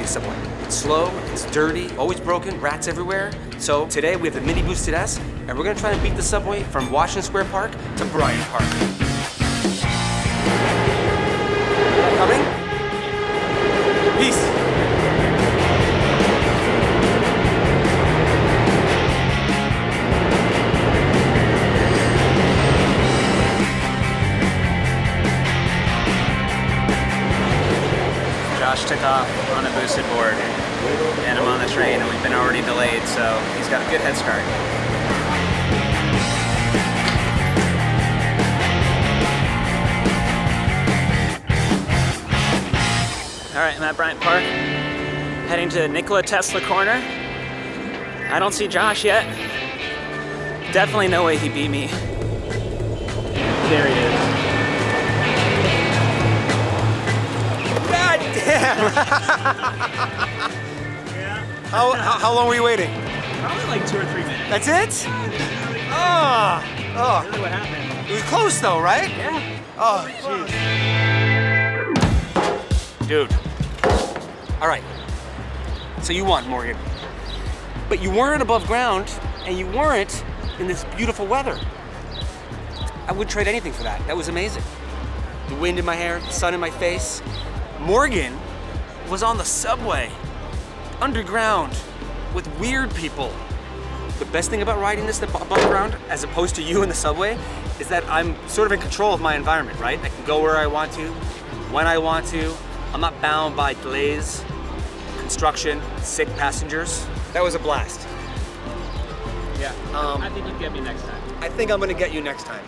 city subway. It's slow, it's dirty, always broken, rats everywhere. So today we have the mini Boosted S, and we're gonna try and beat the subway from Washington Square Park to Bryant Park. Coming? Peace. Josh took off on a boosted board, and I'm on the train, and we've been already delayed, so he's got a good head start. All right, I'm at Bryant Park, heading to Nikola Tesla Corner. I don't see Josh yet. Definitely no way he beat me. There he is. Damn! Yeah. How long were you waiting? Probably like 2 or 3 minutes. That's it? Oh, oh. Really what happened? It was close though, right? Yeah. Oh, jeez. Dude. All right. So you won, Morgan. But you weren't above ground, and you weren't in this beautiful weather. I would trade anything for that. That was amazing. The wind in my hair, the sun in my face. Morgan was on the subway, underground, with weird people. The best thing about riding this above ground, as opposed to you in the subway, is that I'm sort of in control of my environment, right? I can go where I want to, when I want to. I'm not bound by delays, construction, sick passengers. That was a blast. Yeah, I think you'd get me next time. I think I'm gonna get you next time.